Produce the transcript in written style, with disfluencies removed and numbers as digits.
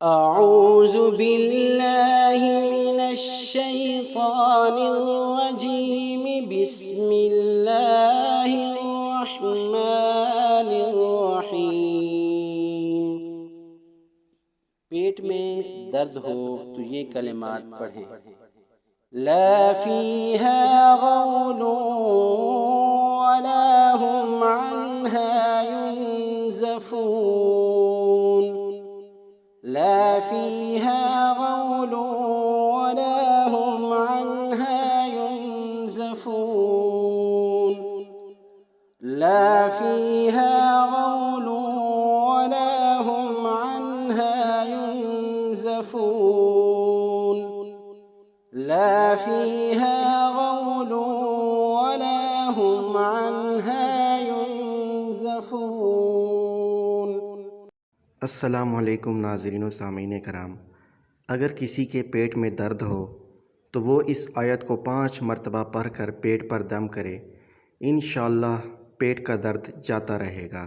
أعوذ بالله من الشيطان الرجيم بسم الله الرحمن الرحيم۔ پیٹ میں درد ہو تو یہ کلمات پڑھیں۔ لا فيها غول ولا هم عنها ينزفون۔ لا فيها غول ولا هم عنها ينزفون۔ لا فيها غول ولا هم عنها ينزفون۔ لا فيها غول ولا هم عنها ينزفون۔ السلام علیکم ناظرین و سامعین کرام، اگر کسی کے پیٹ میں درد ہو تو وہ اس آیت کو 5 مرتبہ پڑھ کر پیٹ پر دم کرے، انشاءاللہ پیٹ کا درد جاتا رہے گا۔